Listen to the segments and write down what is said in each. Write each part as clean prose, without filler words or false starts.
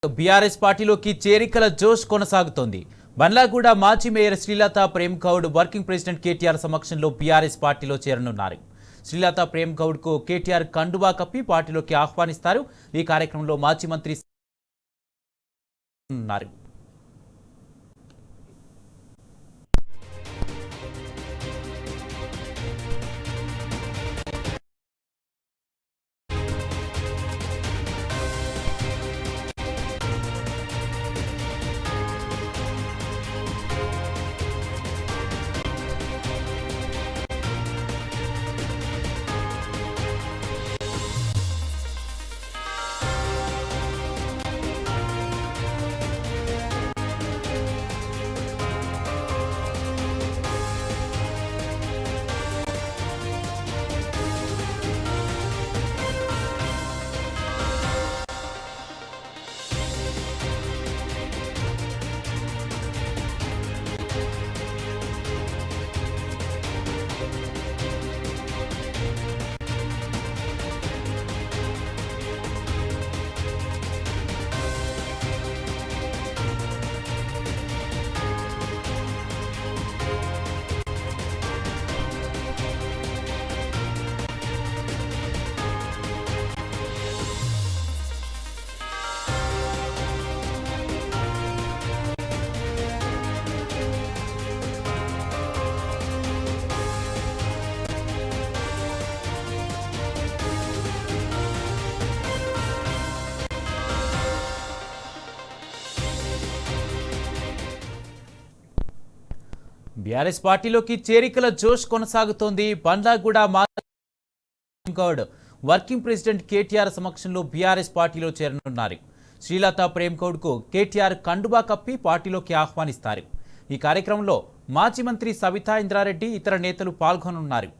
BRS పార్టీలోకి చేరికల జోష్ కొనసాగుతోంది. బండ్లగూడ మాజీ mayor Srilatha Prem Goud working president KTR సమక్షంలో బీఆర్ఎస్ పార్టీలో చేరనున్నారు. శ్రీలత ప్రేమ్ గౌడ్ కు కేటీఆర్ కండువా కప్పి పార్టీలోకి ఆహ్వానిస్తారు. ఈ కార్యక్రమంలో మాజీ మంత్రి ఉన్నారు. బీఆర్ఎస్ పార్టీలోకి చేరికల జోష్ కొనసాగుతోంది. బండ్లగూడ మాజీ గౌడ్ వర్కింగ్ ప్రెసిడెంట్ కేటీఆర్ సమక్షంలో బీఆర్ఎస్ పార్టీలో చేరనున్నారు. శ్రీలత ప్రేమ్ గౌడ్ కు కేటీఆర్ కండువా కప్పి పార్టీలోకి ఆహ్వానిస్తారు. ఈ కార్యక్రమంలో మాజీ మంత్రి సబితా ఇంద్రారెడ్డి ఇతర నేతలు పాల్గొనున్నారు.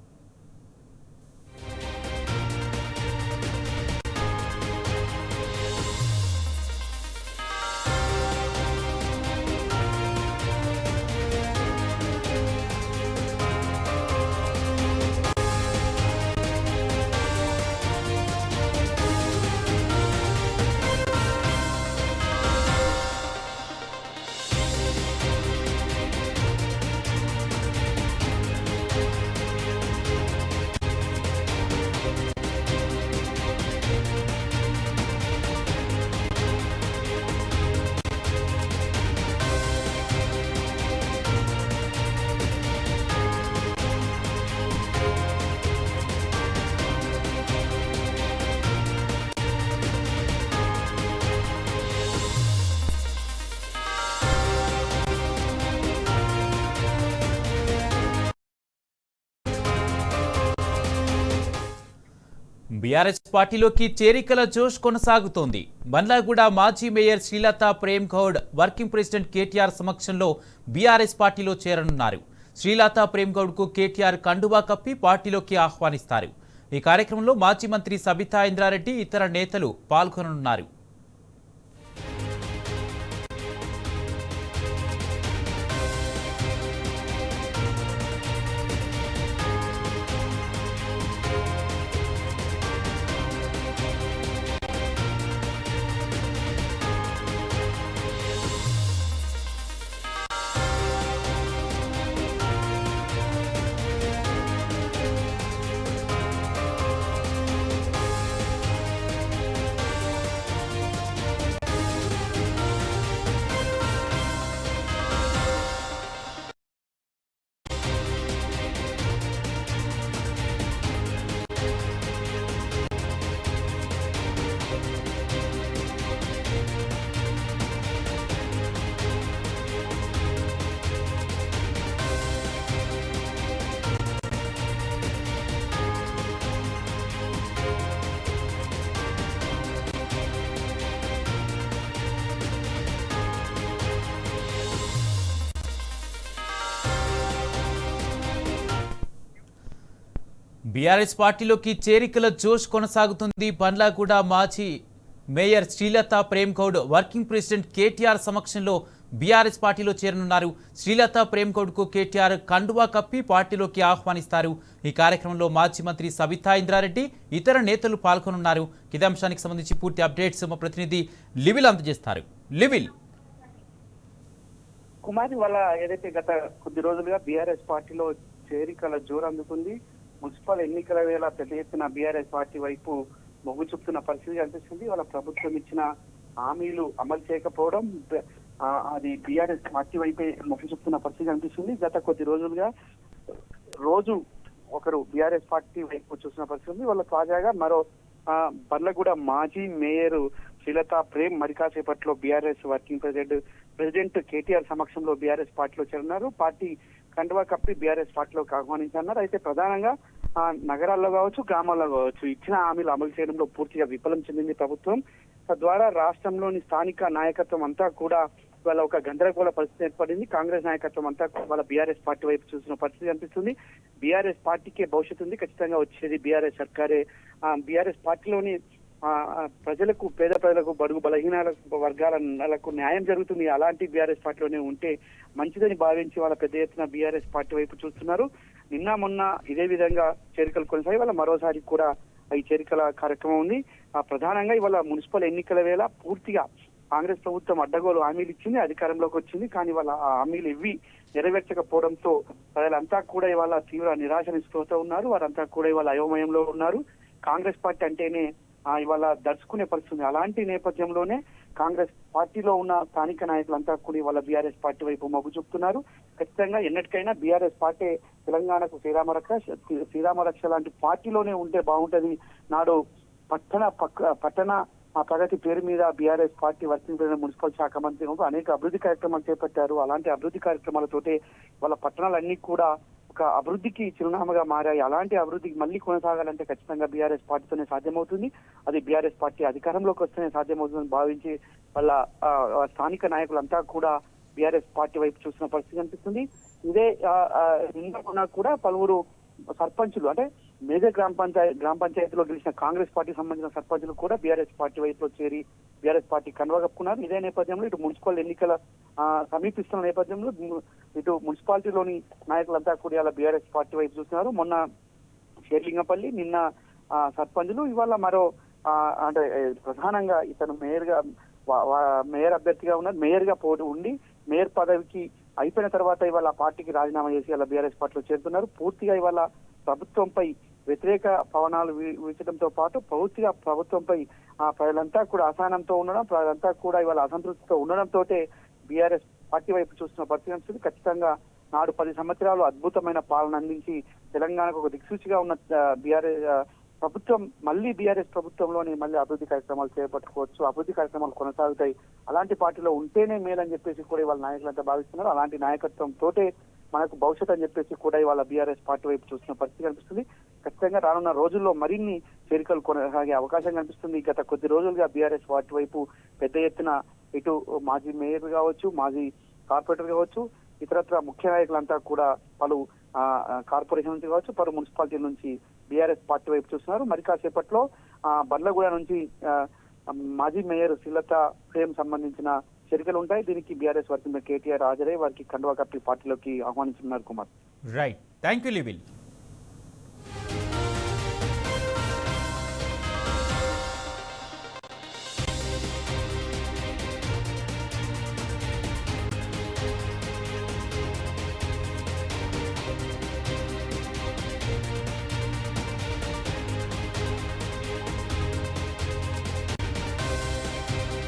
బీఆర్ఎస్ పార్టీలోకి చేరికల జోష్ కొనసాగుతోంది. బండ్లగూడ మాజీ mayor Srilatha Prem Goud working president KTR సమక్షంలో బీఆర్ఎస్ పార్టీలో చేరనున్నారు. శ్రీలత ప్రేమ్ గౌడ్ కు కేటీఆర్ కండువా కప్పి పార్టీలోకి ఆహ్వానిస్తారు. ఈ కార్యక్రమంలో మాజీ మంత్రి సబితా ఇంద్రారెడ్డి ఇతర నేతలు పాల్గొననున్నారు. బీఆర్ఎస్ పార్టీలోకి చేరికల జోష్ కొనసాగుతుంది. బండ్లగూడ మాజీ mayor Srilatha Prem Goud working president KTR సమక్షంలో బీఆర్ఎస్ పార్టీలో చేరనున్నారు. శ్రీలత ప్రేమ్ గౌడ్కు కేటీఆర్ కండువా కప్పి పార్టీలోకి ఆహ్వానిస్తారు. ఈ కార్యక్రమంలో మాజీ మంత్రి సబితా ఇంద్రారెడ్డి ఇతర నేతలు పాల్గొనున్నారు. ఇదే అంశానికి సంబంధించి పూర్తి అప్డేట్స్ మా ప్రతినిధి లివిల్ అందజేస్తారు. లివిల్ కుమారి వల్ల ఏదైతే గత కొద్ది రోజులుగా బీఆర్ఎస్ పార్టీలో చేరికల జోరు అందుకుంది. మున్సిపల్ ఎన్నికల వేళ పెద్ద ఎత్తున బీఆర్ఎస్ పార్టీ వైపు మొగ్గు చూపుతున్న పరిస్థితి కనిపిస్తుంది. వాళ్ళ ప్రభుత్వం ఇచ్చిన హామీలు అమలు చేయకపోవడం అది బీఆర్ఎస్ పార్టీ వైపే మొగ్గు చూపుతున్న పరిస్థితి కనిపిస్తుంది. గత కొద్ది రోజులుగా రోజు ఒకరు బీఆర్ఎస్ పార్టీ వైపు చూస్తున్న పరిస్థితి ఉంది. వాళ్ళ తాజాగా మరో బర్లగూడ మాజీ మేయర్ శ్రీలత ప్రేమ్ మరి కాసేపట్లో బీఆర్ఎస్ వర్కింగ్ ప్రెసిడెంట్ కేటీఆర్ సమక్షంలో బీఆర్ఎస్ పార్టీలో చేరున్నారు. పార్టీ కండువా కప్పి బీఆర్ఎస్ పార్టీలోకి ఆహ్వానించన్నారు. అయితే ప్రధానంగా నగరాల్లో కావచ్చు, గ్రామాల్లో కావచ్చు ఇచ్చిన హామీలు అమలు చేయడంలో పూర్తిగా విఫలం చెందింది ప్రభుత్వం. తద్వారా రాష్ట్రంలోని స్థానిక నాయకత్వం అంతా కూడా వాళ్ళ ఒక గందరగోళ పరిస్థితి ఏర్పడింది. కాంగ్రెస్ నాయకత్వం అంతా వాళ్ళ బీఆర్ఎస్ పార్టీ వైపు చూసిన పరిస్థితి కనిపిస్తుంది. బీఆర్ఎస్ పార్టీకే భవిష్యత్తు ఉంది, ఖచ్చితంగా వచ్చేది బీఆర్ఎస్ సర్కారే. బీఆర్ఎస్ పార్టీలోని ప్రజలకు, పేద ప్రజలకు, బడుగు బలహీన వర్గాలకు న్యాయం జరుగుతుంది. అలాంటి బీఆర్ఎస్ పార్టీలోనే ఉంటే మంచిదని భావించి వాళ్ళ పెద్ద ఎత్తున బీఆర్ఎస్ పార్టీ వైపు చూస్తున్నారు. నిన్న మొన్న ఇదే విధంగా చేరికలు కొనసాగి వాళ్ళ మరోసారి కూడా ఈ చేరికల కార్యక్రమం ఉంది. ప్రధానంగా ఇవాళ మున్సిపల్ ఎన్నికల వేళ పూర్తిగా కాంగ్రెస్ ప్రభుత్వం అడ్డగోలు హామీలు ఇచ్చింది, అధికారంలోకి వచ్చింది. కానీ వాళ్ళ ఆ హామీలు ఇవి నెరవేర్చకపోవడంతో ప్రజలంతా కూడా ఇవాళ తీవ్ర నిరాశ నిస్పృహతో ఉన్నారు. వారంతా కూడా ఇవాళ అయోమయంలో ఉన్నారు. కాంగ్రెస్ పార్టీ అంటేనే ఇవాళ దర్శకునే పరిస్థితుంది. అలాంటి నేపథ్యంలోనే కాంగ్రెస్ పార్టీలో ఉన్న స్థానిక నాయకులంతా కూడా ఇవాళ బీఆర్ఎస్ పార్టీ వైపు మొగ్గు చూపుతున్నారు. ఖచ్చితంగా ఎన్నటికైనా బీఆర్ఎస్ పార్టీ తెలంగాణకు శ్రీరామరక్ష లాంటి పార్టీలోనే ఉంటే బాగుంటది. నాడు పట్టణ ప్రగతి పేరు మీద BRS party working president municipal శాఖ మంత్రి అనేక అభివృద్ధి కార్యక్రమాలు చేపట్టారు. అలాంటి అభివృద్ధి కార్యక్రమాలతోటే వాళ్ళ పట్టణాలన్నీ కూడా ఒక అభివృద్ధికి చిరునామాగా మారాయి. అలాంటి అభివృద్ధికి మళ్ళీ కొనసాగాలంటే ఖచ్చితంగా బీఆర్ఎస్ పార్టీతోనే సాధ్యమవుతుంది. అది బీఆర్ఎస్ పార్టీ అధికారంలోకి వస్తేనే సాధ్యమవుతుందని భావించి వాళ్ళ స్థానిక నాయకులంతా కూడా బీఆర్ఎస్ పార్టీ వైపు చూసిన పరిస్థితి కనిపిస్తుంది. ఇదే నిన్న కూడా పలువురు సర్పంచులు అంటే మేజర్ గ్రామ పంచాయతీలో గెలిచిన కాంగ్రెస్ పార్టీకి సంబంధించిన సర్పంచులు కూడా బీఆర్ఎస్ పార్టీ వైపులో చేరి బీఆర్ఎస్ పార్టీ కండువా కప్పుకున్నారు. ఇదే నేపథ్యంలో ఇటు మున్సిపల్ ఎన్నికల సమీపిస్తున్న నేపథ్యంలో ఇటు మున్సిపాలిటీలోని నాయకులంతా కూడా ఇలా బీఆర్ఎస్ పార్టీ వైపు చూస్తున్నారు. మొన్న షేర్లింగపల్లి, నిన్న సర్పంచులు, ఇవాళ మరో అంటే ప్రధానంగా ఇతను మేయర్ అభ్యర్థిగా ఉన్నారు. మేయర్ గా పోటీ ఉండి మేయర్ పదవికి అయిపోయిన తర్వాత ఇవాళ పార్టీకి రాజీనామా చేసి ఇలా బీఆర్ఎస్ పార్టీలో చేరుతున్నారు. పూర్తిగా ఇవాళ ప్రభుత్వంపై వ్యతిరేక పవనాలు వీచడంతో పాటు పూర్తిగా ప్రభుత్వంపై ప్రజలంతా కూడా అసహనంతో ఉండడం, ప్రజలంతా కూడా ఇవాళ అసంతృప్తితో ఉండడంతో బీఆర్ఎస్ పార్టీ వైపు చూస్తున్న పరిస్థితి. ఖచ్చితంగా నాడు 10 సంవత్సరాలు అద్భుతమైన పాలన అందించి తెలంగాణకు ఒక దిక్సూచిగా ఉన్న బీఆర్ఎస్ ప్రభుత్వం మళ్ళీ బీఆర్ఎస్ ప్రభుత్వంలోని మళ్ళీ అభివృద్ధి కార్యక్రమాలు చేపట్టుకోవచ్చు, అభివృద్ధి కార్యక్రమాలు కొనసాగుతాయి. అలాంటి పార్టీలో ఉంటేనే మేలని చెప్పేసి కూడా ఇవాళ నాయకులంతా భావిస్తున్నారు. అలాంటి నాయకత్వం తోటే మనకు భవిష్యత్ అని చెప్పేసి కూడా ఇవాళ బీఆర్ఎస్ పార్టీ వైపు చూస్తున్న పరిస్థితి కనిపిస్తుంది. ఖచ్చితంగా రానున్న రోజుల్లో మరిన్ని చేరికలు కొనసాగే అవకాశం కనిపిస్తుంది. గత కొద్ది రోజులుగా బీఆర్ఎస్ పార్టీ వైపు పెద్ద ఎత్తున ఇటు మాజీ మేయర్ కావచ్చు, మాజీ కార్పొరేటర్ కావచ్చు, ఇతరత్ర ముఖ్య నాయకులంతా కూడా పలు కార్పొరేషన్ నుంచి కావచ్చు, పలు మున్సిపాలిటీల నుంచి బీఆర్ఎస్ పార్టీ వైపు చూస్తున్నారు. మరి కాసేపట్లో బర్లగూడ నుంచి మాజీ మేయర్ శ్రీలత ప్రేమ్ సంబంధించిన చర్యలు ఉంటాయి. దీనికి బీఆర్ఎస్ వర్కింగ్ కేటీఆర్ హాజరై వారికి కండువా కప్పి పార్టీలోకి ఆహ్వానించున్నారు. Kumar, right, thank you లివిల్.